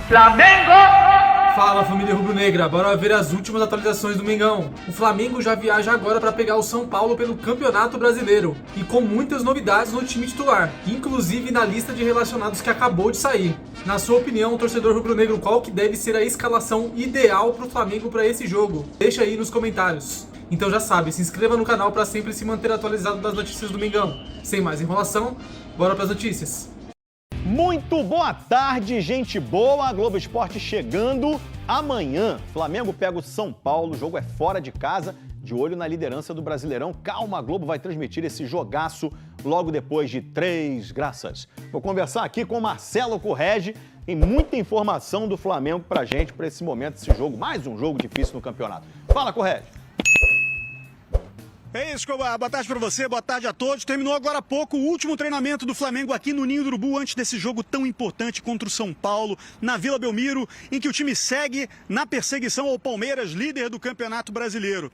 Flamengo! Fala, família rubro-negra, bora ver as últimas atualizações do Mengão. O Flamengo já viaja agora para pegar o São Paulo pelo Campeonato Brasileiro e com muitas novidades no time titular, inclusive na lista de relacionados que acabou de sair. Na sua opinião, torcedor rubro-negro, qual que deve ser a escalação ideal para o Flamengo para esse jogo? Deixa aí nos comentários. Então já sabe, se inscreva no canal para sempre se manter atualizado das notícias do Mengão. Sem mais enrolação, bora para as notícias. Muito boa tarde, gente boa. Globo Esporte chegando amanhã. Flamengo pega o São Paulo, o jogo é fora de casa, de olho na liderança do Brasileirão. Calma, a Globo vai transmitir esse jogaço logo depois de 3 graças. Vou conversar aqui com Marcelo Correge. Tem muita informação do Flamengo pra gente, pra esse momento, esse jogo, mais um jogo difícil no campeonato. Fala, Correge. É isso, Cobar. Boa tarde para você, boa tarde a todos. Terminou agora há pouco o último treinamento do Flamengo aqui no Ninho do Urubu, antes desse jogo tão importante contra o São Paulo, na Vila Belmiro, em que o time segue na perseguição ao Palmeiras, líder do Campeonato Brasileiro.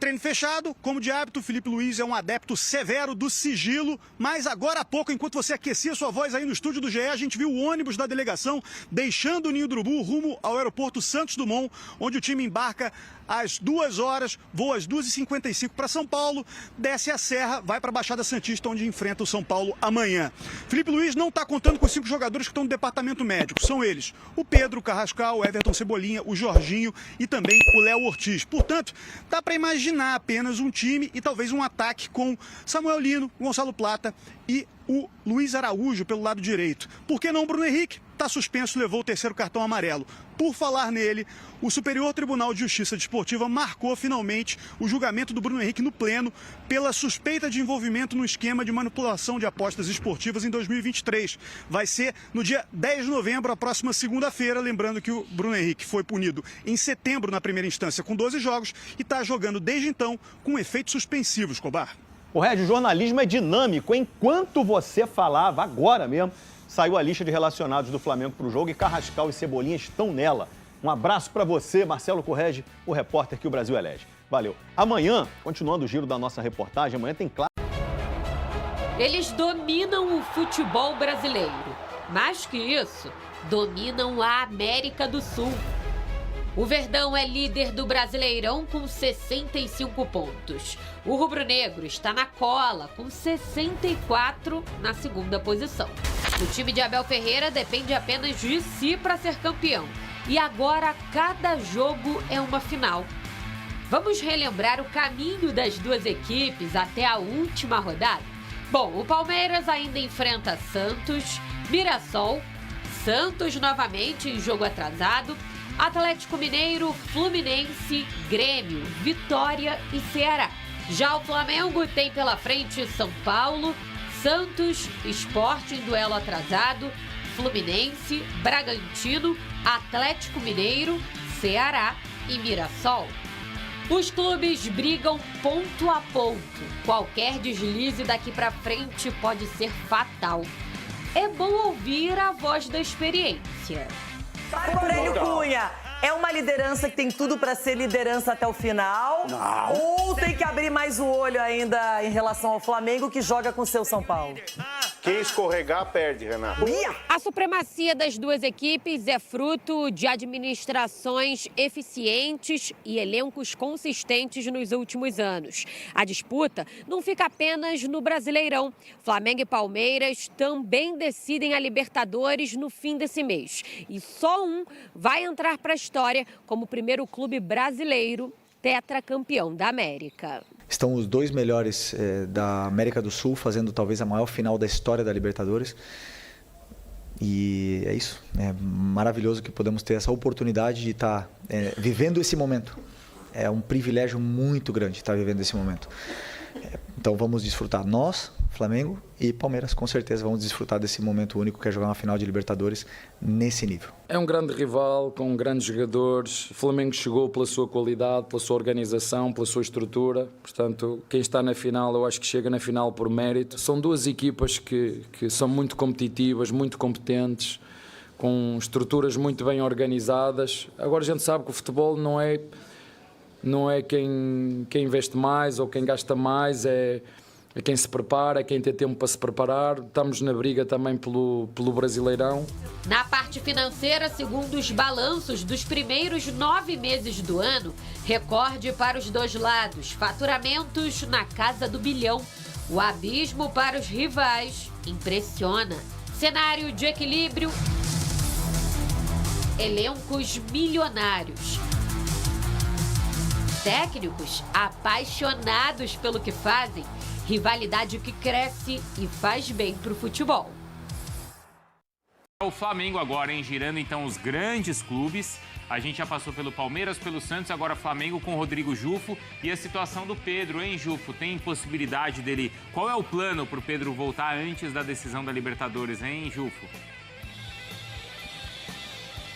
Treino fechado, como de hábito, o Felipe Luiz é um adepto severo do sigilo, mas agora há pouco, enquanto você aquecia sua voz aí no estúdio do GE, a gente viu o ônibus da delegação deixando o Ninho do Urubu rumo ao aeroporto Santos Dumont, onde o time embarca às 2 horas, voa às 2h55 para São Paulo, desce a serra, vai para a Baixada Santista, onde enfrenta o São Paulo amanhã. Felipe Luiz não está contando com os 5 jogadores que estão no departamento médico. São eles: o Pedro, o Carrascal, o Everton Cebolinha, o Jorginho e também o Léo Ortiz. Portanto, dá para imaginar apenas um time e talvez um ataque com Samuel Lino, Gonçalo Plata e o Luiz Araújo pelo lado direito. Por que não Bruno Henrique? Está suspenso, levou o 3º cartão amarelo. Por falar nele, o Superior Tribunal de Justiça Desportiva marcou finalmente o julgamento do Bruno Henrique no pleno pela suspeita de envolvimento no esquema de manipulação de apostas esportivas em 2023. Vai ser no dia 10 de novembro, a próxima segunda-feira, lembrando que o Bruno Henrique foi punido em setembro na primeira instância com 12 jogos e está jogando desde então com efeitos suspensivos, Cobar. O Régio, o jornalismo é dinâmico. Enquanto você falava, agora mesmo, saiu a lista de relacionados do Flamengo para o jogo e Carrascal e Cebolinha estão nela. Um abraço para você, Marcelo Correge, o repórter que o Brasil elege. Valeu. Amanhã, continuando o giro da nossa reportagem, amanhã tem claro. Eles dominam o futebol brasileiro. Mais que isso, dominam a América do Sul. O Verdão é líder do Brasileirão com 65 pontos. O rubro-negro está na cola com 64 na segunda posição. O time de Abel Ferreira depende apenas de si para ser campeão. E agora cada jogo é uma final. Vamos relembrar o caminho das duas equipes até a última rodada? Bom, o Palmeiras ainda enfrenta Santos, Mirassol, Santos novamente em jogo atrasado, Atlético Mineiro, Fluminense, Grêmio, Vitória e Ceará. Já o Flamengo tem pela frente São Paulo, Santos, Sport em duelo atrasado, Fluminense, Bragantino, Atlético Mineiro, Ceará e Mirassol. Os clubes brigam ponto a ponto. Qualquer deslize daqui pra frente pode ser fatal. É bom ouvir a voz da experiência. Marco Aurélio Cunha, é uma liderança que tem tudo para ser liderança até o final? Não. Ou tem que abrir mais o olho ainda em relação ao Flamengo, que joga com o seu São Paulo? Quem escorregar, perde, Renato. A supremacia das duas equipes é fruto de administrações eficientes e elencos consistentes nos últimos anos. A disputa não fica apenas no Brasileirão. Flamengo e Palmeiras também decidem a Libertadores no fim desse mês. E só um vai entrar para a história como o primeiro clube brasileiro tetracampeão da América. Estão os 2 melhores da América do Sul fazendo talvez a maior final da história da Libertadores. E é isso. É maravilhoso que podemos ter essa oportunidade de estar vivendo esse momento. É um privilégio muito grande estar vivendo esse momento. Então vamos desfrutar nós, Flamengo e Palmeiras, com certeza vamos desfrutar desse momento único que é jogar uma final de Libertadores nesse nível. É um grande rival, com grandes jogadores. O Flamengo chegou pela sua qualidade, pela sua organização, pela sua estrutura. Portanto, quem está na final, eu acho que chega na final por mérito. São duas equipas que são muito competitivas, muito competentes, com estruturas muito bem organizadas. Agora a gente sabe que o futebol não é quem investe mais ou quem gasta mais, é a quem se prepara, a quem tem tempo para se preparar. Estamos na briga também pelo Brasileirão. Na parte financeira, segundo os balanços dos primeiros 9 meses do ano, recorde para os dois lados, faturamentos na casa do bilhão. O abismo para os rivais impressiona. Cenário de equilíbrio, elencos milionários. Técnicos apaixonados pelo que fazem, rivalidade que cresce e faz bem para o futebol. O Flamengo agora, hein? Girando então os grandes clubes. A gente já passou pelo Palmeiras, pelo Santos, agora Flamengo com Rodrigo Jufo. E a situação do Pedro, hein, Jufo? Tem possibilidade dele... Qual é o plano para o Pedro voltar antes da decisão da Libertadores, hein, Jufo?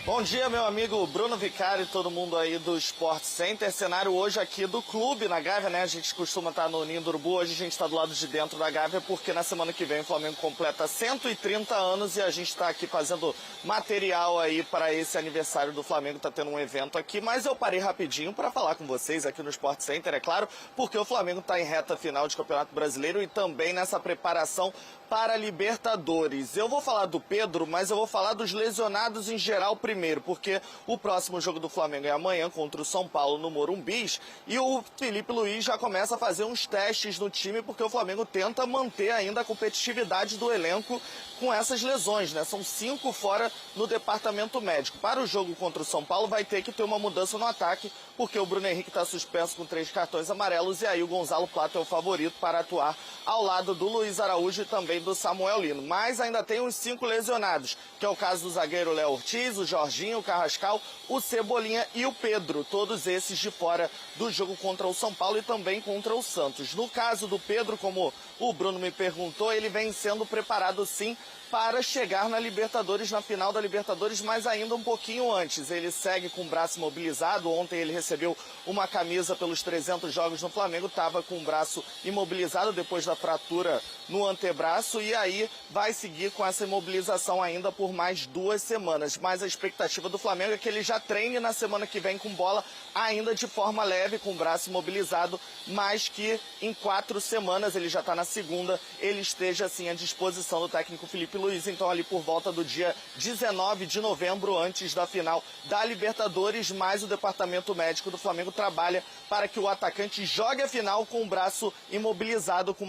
Bom dia, meu amigo Bruno Vicari e todo mundo aí do Sport Center. Cenário hoje aqui do clube na Gávea, né? A gente costuma estar no Ninho do Urubu, hoje a gente está do lado de dentro da Gávea porque na semana que vem o Flamengo completa 130 anos e a gente está aqui fazendo material aí para esse aniversário do Flamengo. Tá tendo um evento aqui, mas eu parei rapidinho para falar com vocês aqui no Sport Center, é claro, porque o Flamengo está em reta final de Campeonato Brasileiro e também nessa preparação para a Libertadores. Eu vou falar do Pedro, mas eu vou falar dos lesionados em geral primeiro, porque o próximo jogo do Flamengo é amanhã contra o São Paulo no Morumbis e o Felipe Luiz já começa a fazer uns testes no time porque o Flamengo tenta manter ainda a competitividade do elenco com essas lesões, né? São 5 fora no departamento médico. Para o jogo contra o São Paulo vai ter que ter uma mudança no ataque, porque o Bruno Henrique está suspenso com 3 cartões amarelos e aí o Gonzalo Plata é o favorito para atuar ao lado do Luiz Araújo e também do Samuel Lino. Mas ainda tem uns 5 lesionados, que é o caso do zagueiro Léo Ortiz, o Jorginho, o Carrascal, o Cebolinha e o Pedro. Todos esses de fora do jogo contra o São Paulo e também contra o Santos. No caso do Pedro, como o Bruno me perguntou, ele vem sendo preparado sim para chegar na Libertadores, na final da Libertadores, mas ainda um pouquinho antes. Ele segue com o braço imobilizado. Ontem ele recebeu uma camisa pelos 300 jogos no Flamengo, estava com o braço imobilizado depois da fratura no antebraço e aí vai seguir com essa imobilização ainda por mais 2 semanas. Mas a expectativa do Flamengo é que ele já treine na semana que vem com bola, ainda de forma leve, com o braço imobilizado, mas que em 4 semanas, ele já está na segunda, ele esteja assim à disposição do técnico Felipe Luiz. Então ali por volta do dia 19 de novembro, antes da final da Libertadores, mas o departamento médico do Flamengo trabalha para que o atacante jogue a final com o braço imobilizado, com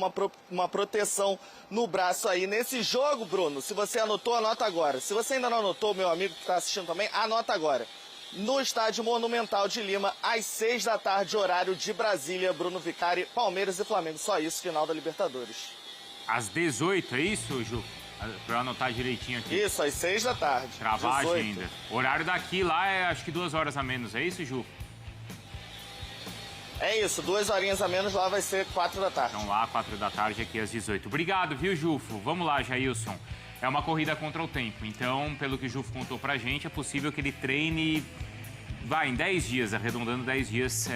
uma proteção no braço aí. Nesse jogo, Bruno, se você anotou, anota agora. Se você ainda não anotou, meu amigo que está assistindo também, anota agora. No Estádio Monumental de Lima, às 6 da tarde, horário de Brasília, Bruno Vicari, Palmeiras e Flamengo. Só isso, final da Libertadores. Às 18, é isso, Ju? Pra eu anotar direitinho aqui. Isso, às 6 da tarde. Travar a 18. agenda. O horário daqui lá é acho que 2 horas a menos, é isso, Ju? É isso, 2 horinhas a menos, lá vai ser 4 da tarde. Então lá, 4 da tarde, aqui às 18. Obrigado, viu, Jufo? Vamos lá, Jailson. É uma corrida contra o tempo, então, pelo que o Jufo contou pra gente, é possível que ele treine, em 10 dias, arredondando 10 dias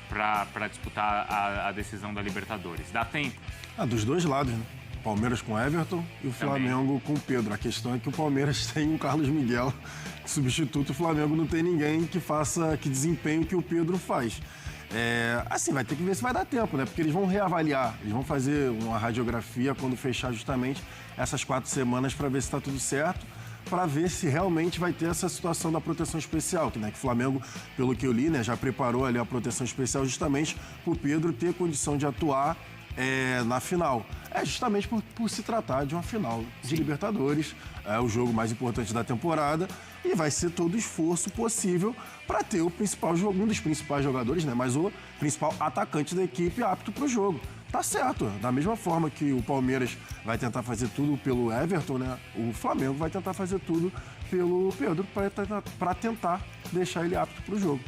pra disputar a decisão da Libertadores. Dá tempo? Dos dois lados, né? Palmeiras com Everton e o Flamengo com Pedro. A questão é que o Palmeiras tem o Carlos Miguel substituto, o Flamengo não tem ninguém que desempenhe o que o Pedro faz. Assim, vai ter que ver se vai dar tempo, né? Porque eles vão reavaliar, eles vão fazer uma radiografia quando fechar justamente essas 4 semanas para ver se está tudo certo, para ver se realmente vai ter essa situação da proteção especial, que o Flamengo, pelo que eu li, né, já preparou ali a proteção especial justamente para o Pedro ter condição de atuar na final. Justamente por se tratar de uma final de Libertadores, é o jogo mais importante da temporada e vai ser todo o esforço possível para ter o principal um dos principais jogadores, né, mas o principal atacante da equipe apto para o jogo. Tá certo, da mesma forma que o Palmeiras vai tentar fazer tudo pelo Everton, né, o Flamengo vai tentar fazer tudo pelo Pedro para tentar deixar ele apto para o jogo.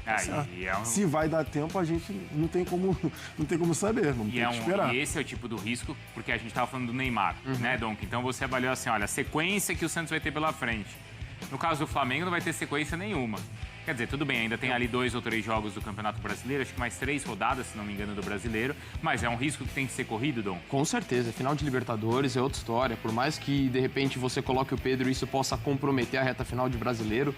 Se vai dar tempo, a gente não tem como saber, vamos ter que esperar. E esse é o tipo do risco, porque a gente estava falando do Neymar, né, Donk? Então você avaliou assim, olha, a sequência que o Santos vai ter pela frente. No caso do Flamengo, não vai ter sequência nenhuma. Quer dizer, tudo bem, ainda tem ali 2 ou 3 jogos do Campeonato Brasileiro, acho que mais 3 rodadas, se não me engano, do Brasileiro, mas é um risco que tem que ser corrido, Dom? Com certeza, final de Libertadores é outra história, por mais que de repente você coloque o Pedro e isso possa comprometer a reta final de Brasileiro,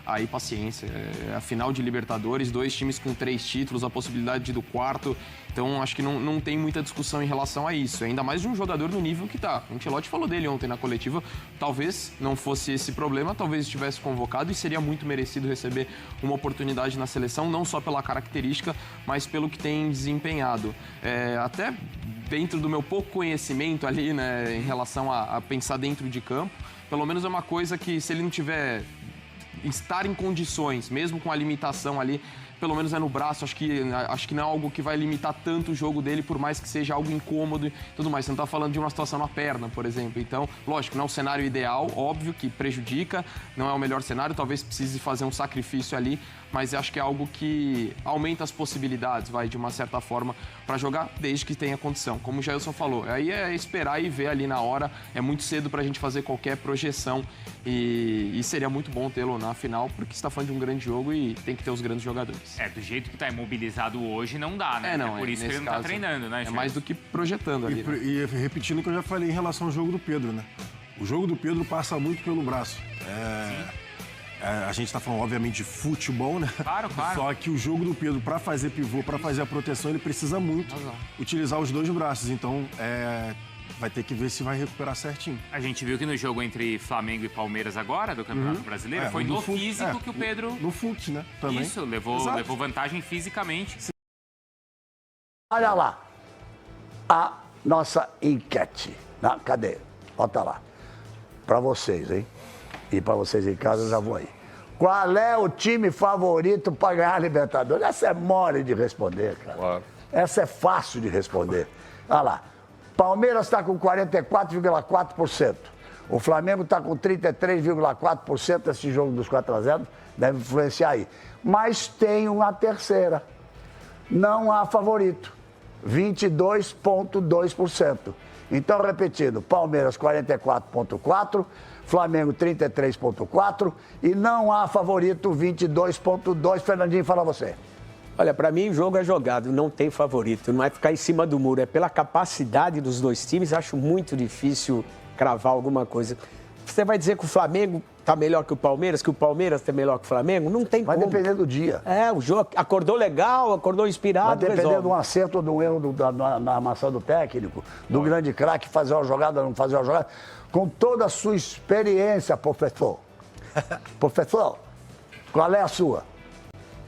aí paciência. É a final de Libertadores, 2 times com 3 títulos, a possibilidade do 4º. Então, acho que não tem muita discussão em relação a isso. Ainda mais de um jogador no nível que tá. O Ancelotti falou dele ontem na coletiva. Talvez não fosse esse problema, talvez estivesse convocado e seria muito merecido receber uma oportunidade na seleção, não só pela característica, mas pelo que tem desempenhado. Até dentro do meu pouco conhecimento ali, né, em relação a pensar dentro de campo, pelo menos é uma coisa que, se ele não tiver estar em condições, mesmo com a limitação ali, pelo menos é no braço, acho que não é algo que vai limitar tanto o jogo dele, por mais que seja algo incômodo e tudo mais. Você não está falando de uma situação na perna, por exemplo. Então, lógico, não é um cenário ideal, óbvio que prejudica, não é o melhor cenário, talvez precise fazer um sacrifício ali, mas acho que é algo que aumenta as possibilidades, de uma certa forma, para jogar, desde que tenha condição. Como o Jailson falou, aí é esperar e ver ali na hora, é muito cedo para a gente fazer qualquer projeção e seria muito bom tê-lo na final, porque você está falando de um grande jogo e tem que ter os grandes jogadores. Do jeito que está imobilizado hoje, não dá, né? Por isso que ele não está treinando, né? É mais do que projetando ali. E repetindo o que eu já falei em relação ao jogo do Pedro, né? O jogo do Pedro passa muito pelo braço. A gente está falando, obviamente, de futebol, né? Claro. Só que o jogo do Pedro, para fazer pivô, para fazer a proteção, ele precisa muito utilizar os 2 braços. Então, vai ter que ver se vai recuperar certinho. A gente viu que no jogo entre Flamengo e Palmeiras agora, do Campeonato Brasileiro, foi no físico que o Pedro... No fute, né? Também. Isso, levou vantagem fisicamente. Olha lá, a nossa enquete. Cadê? Bota lá. Para vocês, hein? E para vocês em casa, eu já vou aí. Qual é o time favorito para ganhar a Libertadores? Essa é mole de responder, cara. Claro. Essa é fácil de responder. Olha lá. Palmeiras está com 44,4%. O Flamengo está com 33,4%. Esse jogo dos 4-0 deve influenciar aí. Mas tem uma terceira. Não há favorito. 22,2%. Então, repetindo, Palmeiras 44,4%, Flamengo 33,4% e não há favorito 22,2%. Fernandinho, fala você. Olha, para mim o jogo é jogado, não tem favorito, não é ficar em cima do muro, é pela capacidade dos 2 times, acho muito difícil cravar alguma coisa. Você vai dizer que o Flamengo está melhor que o Palmeiras está melhor que o Flamengo? Não tem como. Vai depender do dia. O jogo acordou legal, acordou inspirado, vai depender de um acerto ou de um erro na armação do técnico, do grande craque fazer uma jogada, não fazer uma jogada, com toda a sua experiência, professor. Professor, qual é a sua?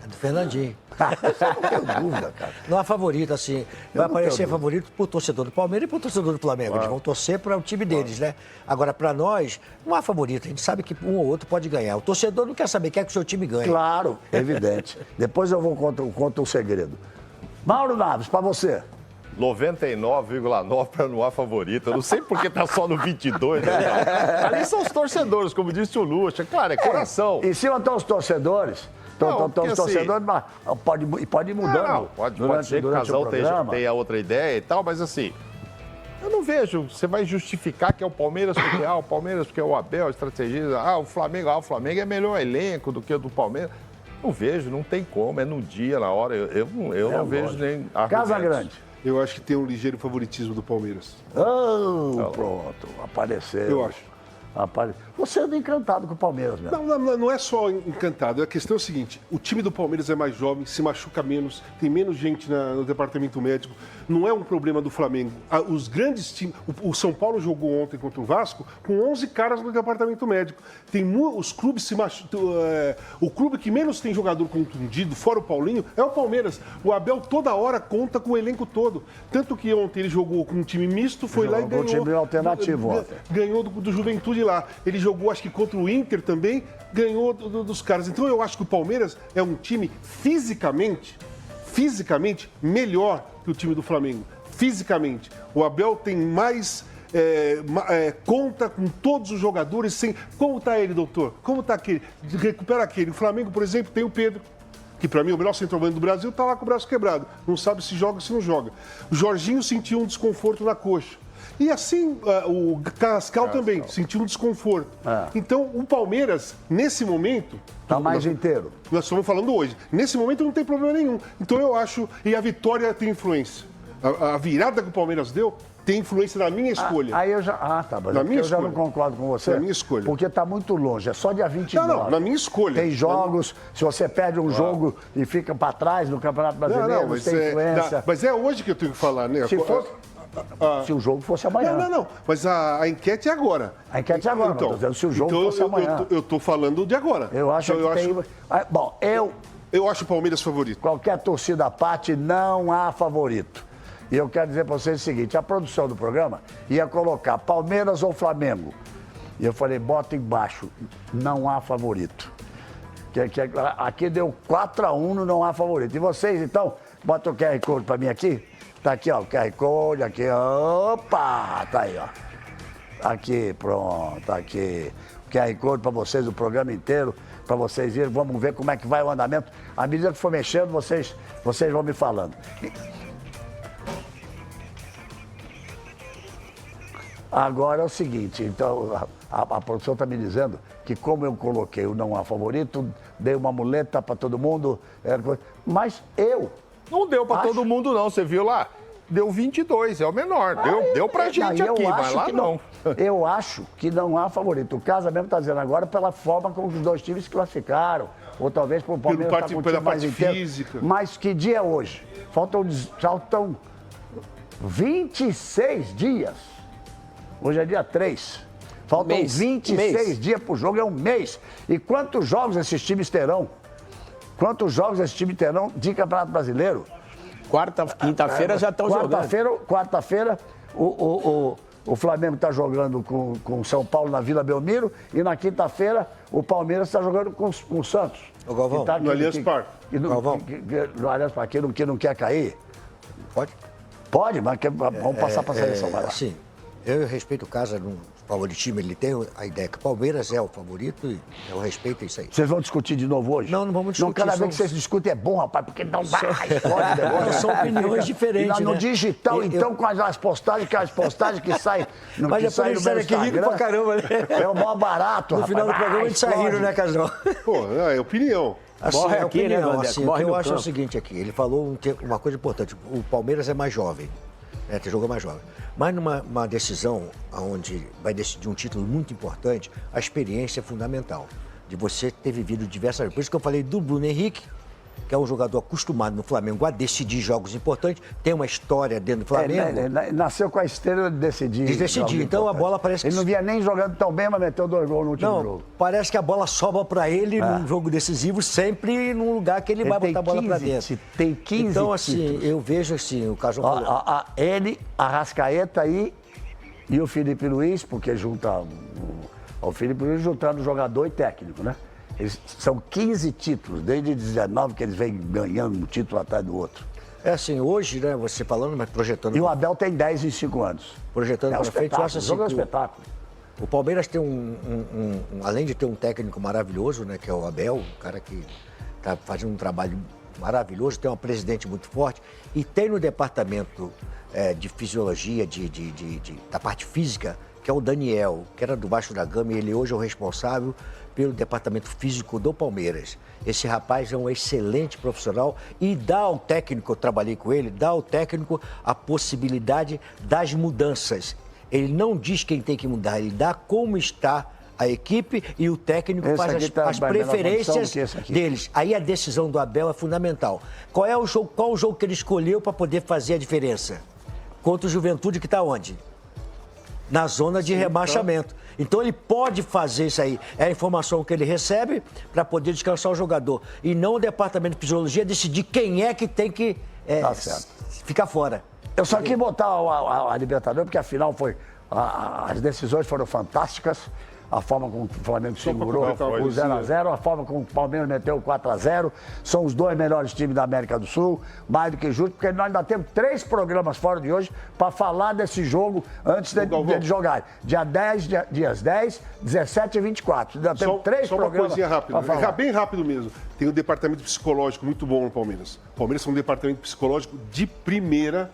É do Fernandinho. Não tenho dúvida, cara. Não há favorito, assim. Vai aparecer favorito pro torcedor do Palmeiras e pro torcedor do Flamengo. Eles vão torcer para o time deles, né? Agora, para nós, não há favorito. A gente sabe que um ou outro pode ganhar. O torcedor não quer saber, quer que o seu time ganhe. Claro, evidente. Depois eu vou contar o segredo. Mauro Naves, para você. 99,9 para não há favorito. Eu não sei porque tá só no 22, né? Ali são os torcedores, como disse o Lucha. Claro, é coração. Em cima estão os torcedores. Os torcedores, mas pode ir mudando. Pode ser que o casal tenha outra ideia e tal, mas assim, eu não vejo. Você vai justificar que é o Palmeiras porque o Palmeiras porque é o Abel, a estratégia. O Flamengo é melhor elenco do que o do Palmeiras. Não vejo, não tem como. É no dia, na hora. Eu não vejo nem. Casa Grande. Eu acho que tem um ligeiro favoritismo do Palmeiras. Pronto, apareceu. Eu acho. Você anda encantado com o Palmeiras mesmo. Não é só encantado. A questão é o seguinte: o time do Palmeiras é mais jovem, se machuca menos, tem menos gente no departamento médico. Não é um problema do Flamengo. Os grandes times. O São Paulo jogou ontem contra o Vasco com 11 caras no departamento médico. Os clubes se machucam. O clube que menos tem jogador contundido, fora o Paulinho, é o Palmeiras. O Abel toda hora conta com o elenco todo. Tanto que ontem ele jogou com um time misto, foi lá e ganhou. Um time alternativo ontem. Ganhou do Juventude lá. Ele jogou, acho que contra o Inter também, ganhou dos caras. Então eu acho que o Palmeiras é um time fisicamente melhor que o time do Flamengo. Fisicamente. O Abel tem mais... conta com todos os jogadores sem... Como está ele, doutor? Como está aquele? Recupera aquele. O Flamengo, por exemplo, tem o Pedro, que para mim é o melhor centroavante do Brasil, está lá com o braço quebrado. Não sabe se joga ou se não joga. O Jorginho sentiu um desconforto na coxa. E assim, o Cascal também sentiu um desconforto. Então, o Palmeiras, nesse momento... Está mais inteiro. Nós estamos falando hoje. Nesse momento não tem problema nenhum. Então, eu acho... E a vitória tem influência. A virada que o Palmeiras deu tem influência na minha escolha. Aí eu já. Tá, mas na minha eu escolha. já não concordo com você. Na minha escolha. Porque tá muito longe, é só dia 29. Não, na minha escolha. Tem jogos, se você perde um jogo e fica para trás no Campeonato Brasileiro, mas tem influência. Mas é hoje que eu tenho que falar, né? Se o jogo fosse amanhã. Não. Mas a enquete é agora. A enquete é agora, então, mas tô dizendo se o jogo fosse amanhã. Eu tô falando de agora. Eu acho que tem... Bom, eu acho o Palmeiras favorito. Qualquer torcida à parte, não há favorito. E eu quero dizer para vocês o seguinte, a produção do programa ia colocar Palmeiras ou Flamengo. E eu falei, bota embaixo, não há favorito. Aqui deu 4-1 no não há favorito. E vocês, então, bota o QR Code para mim aqui. Tá aqui, ó, o QR Code, aqui, opa, tá aí, ó. Aqui, pronto, aqui. O QR Code para vocês, o programa inteiro, para vocês irem. Vamos ver como é que vai o andamento. À medida que for mexendo, vocês vão me falando. Agora é o seguinte, então a produção está me dizendo que como eu coloquei o não há favorito, dei uma muleta para todo mundo, mas eu... Não deu para todo mundo não, você viu lá? Deu 22, é o menor, deu pra gente aqui, mas lá não. Eu acho que não há favorito. O Casa mesmo está dizendo agora pela forma como os dois times se classificaram, ou talvez por Palmeiras estar com o time mais inteiro. Física. Mas que dia é hoje? Faltam 26 dias. Hoje é dia 3. Faltam 26 dias para o jogo, é um mês. E quantos jogos esses times terão? Quantos jogos esses times terão de Campeonato Brasileiro? Quinta-feira já estão jogando. Quarta-feira, o Flamengo está jogando com o São Paulo na Vila Belmiro e na quinta-feira o Palmeiras está jogando com o Santos. O Galvão, no Allianz Parque. No Allianz Parque, que não quer cair. Pode, mas vamos passar para a seleção. Vai lá. Sim. Eu respeito o Casa no favoritismo, ele tem a ideia que o Palmeiras é o favorito e eu respeito isso aí. Vocês vão discutir de novo hoje? Não vamos discutir. Cada vez que vocês discutem é bom, rapaz, porque não vai, explode negócio. São opiniões diferentes, no digital, então, com as postagens, que saem no Mas depois sai aqui rindo pra caramba, né? É o maior barato, no final do programa a gente sai rindo, né, Casal? Pô, é opinião. Assim, morre aqui, opinião, né, assim, o que eu acho é o seguinte aqui, ele falou uma coisa importante, o Palmeiras é mais jovem. Tem jogo mais jovem. Mas numa decisão onde vai decidir um título muito importante, a experiência é fundamental. De você ter vivido diversas vezes. Por isso que eu falei do Bruno Henrique, que é um jogador acostumado no Flamengo a decidir jogos importantes, tem uma história dentro do Flamengo. Nasceu com a estrela de decidir. Então a bola parece que... Ele não vinha nem jogando tão bem, mas meteu 2 gols no último jogo. Parece que a bola sobra para ele num jogo decisivo, sempre num lugar que ele vai botar a bola para dentro. Tem 15 Então, assim, títulos. eu vejo assim, o Casal falou. Ele, a Arrascaeta e o Felipe Luiz, porque junta o Felipe Luiz juntando jogador e técnico, né? São 15 títulos, desde 19 que eles vêm ganhando um título atrás do outro. É assim, hoje, né, você falando, mas projetando... E o Abel tem 10 em 5 anos. Projetando para frente, eu acho assim, é um espetáculo. O Palmeiras tem além de ter um técnico maravilhoso, né, que é o Abel, um cara que está fazendo um trabalho maravilhoso, tem uma presidente muito forte, e tem no departamento de fisiologia, da parte física, que é o Daniel, que era do Vasco da Gama, e ele hoje é o responsável pelo departamento físico do Palmeiras. Esse rapaz é um excelente profissional e dá ao técnico, eu trabalhei com ele, dá ao técnico a possibilidade das mudanças. Ele não diz quem tem que mudar, ele dá como está a equipe e o técnico faz as preferências deles. Aí a decisão do Abel é fundamental. Qual é o jogo, qual o jogo que ele escolheu para poder fazer a diferença? Contra o Juventude, que está onde? Na zona de rebaixamento. Então ele pode fazer isso aí. É a informação que ele recebe para poder descansar o jogador. E não o departamento de fisiologia decidir quem é que tem que ficar fora. Eu só quis botar a Libertadores, porque afinal as decisões foram fantásticas. A forma como o Flamengo segurou o 0x0, a forma como o Palmeiras meteu o 4x0. São os 2 melhores times da América do Sul, mais do que justo, porque nós ainda temos 3 programas fora de hoje para falar desse jogo antes de jogar. Dias 10, 17 e 24. Ainda temos 3 só programas. Só uma coisinha rápida, bem rápido mesmo. Tem um departamento psicológico muito bom no Palmeiras. O Palmeiras tem um departamento psicológico de primeira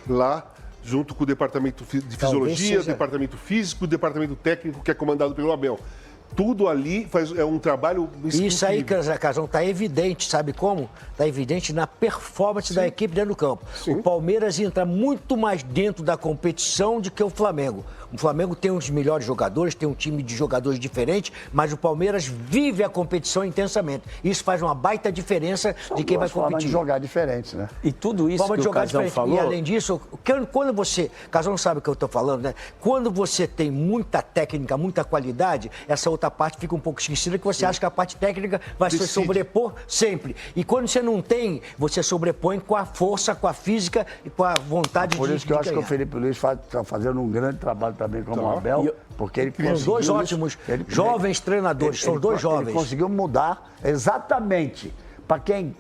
lá, junto com o departamento de fisiologia, o departamento físico, o departamento técnico, que é comandado pelo Abel. tudo ali é um trabalho Isso aí, Casão, está evidente, sabe como? Está evidente na performance da equipe dentro do campo. Sim. O Palmeiras entra muito mais dentro da competição do que o Flamengo. O Flamengo tem uns melhores jogadores, tem um time de jogadores diferentes, mas o Palmeiras vive a competição intensamente. Isso faz uma baita diferença de quem vai competir. De jogar diferentes, né? E tudo isso que o Casão falou... E além disso, quando você... Casão não sabe o que eu estou falando, né? Quando você tem muita técnica, muita qualidade, essa outra parte fica um pouco esquecida, que você acha que a parte técnica vai se sobrepor sempre. E quando você não tem, você sobrepõe com a força, com a física e com a vontade de ganhar. Por isso que eu acho que o Felipe Luiz está fazendo um grande trabalho também como o Abel, porque ele conseguiu... Dois ótimos jovens treinadores, são dois jovens. Ele conseguiu mudar exatamente para quem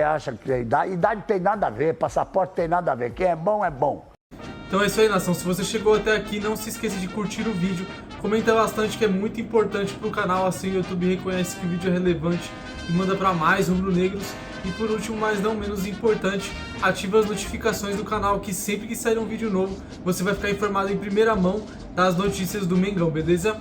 acha que idade tem nada a ver, passaporte tem nada a ver, quem é bom é bom. Então é isso aí, nação. Se você chegou até aqui, não se esqueça de curtir o vídeo, comenta bastante que é muito importante para o canal, assim o YouTube reconhece que o vídeo é relevante e manda para mais rubro-negros. E por último, mas não menos importante, ativa as notificações do canal, que sempre que sair um vídeo novo, você vai ficar informado em primeira mão das notícias do Mengão, beleza?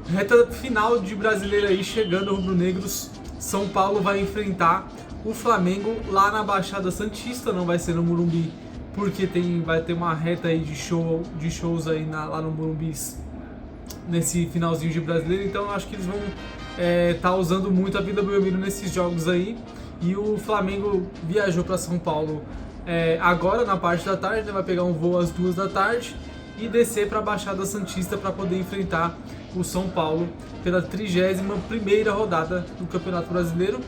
Reta final de Brasileiro aí, chegando rubro-negros. São Paulo vai enfrentar o Flamengo lá na Baixada Santista, não vai ser no Morumbi, porque vai ter uma reta aí de shows aí lá no Morumbi nesse finalzinho de Brasileiro, então eu acho que eles vão tá usando muito a Vila Belmiro nesses jogos aí. E o Flamengo viajou para São Paulo agora na parte da tarde, né? Vai pegar um voo às 2 da tarde e descer para a Baixada Santista para poder enfrentar o São Paulo pela 31ª rodada do Campeonato Brasileiro.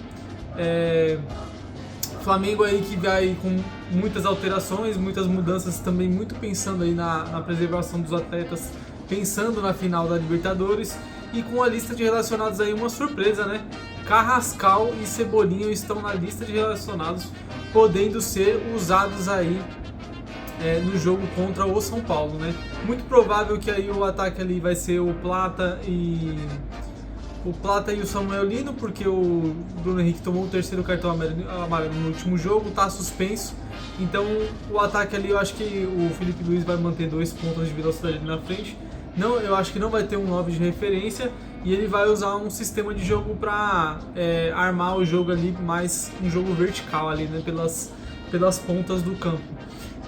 Flamengo aí que vai com muitas alterações, muitas mudanças também, muito pensando aí na preservação dos atletas, pensando na final da Libertadores e com a lista de relacionados aí uma surpresa, né? Carrascal e Cebolinha estão na lista de relacionados, podendo ser usados aí no jogo contra o São Paulo, né? Muito provável que aí o ataque ali vai ser o Plata e o Samuel Lino, porque o Bruno Henrique tomou o 3º cartão amarelo no último jogo, tá suspenso. Então o ataque ali, eu acho que o Felipe Luiz vai manter 2 pontos de velocidade ali na frente. Não, eu acho que não vai ter um 9 de referência e ele vai usar um sistema de jogo para armar o jogo ali, mais um jogo vertical ali, né, pelas pontas do campo.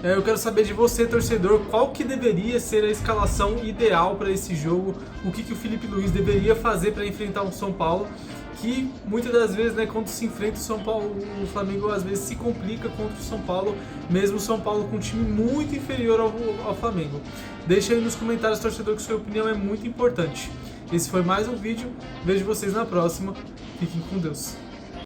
Eu quero saber de você, torcedor, qual que deveria ser a escalação ideal para esse jogo, o que o Felipe Luiz deveria fazer para enfrentar o São Paulo, que muitas das vezes, né, quando se enfrenta o São Paulo, o Flamengo às vezes se complica contra o São Paulo, mesmo o São Paulo com um time muito inferior ao Flamengo. Deixa aí nos comentários, torcedor, que sua opinião é muito importante. Esse foi mais um vídeo, vejo vocês na próxima, fiquem com Deus.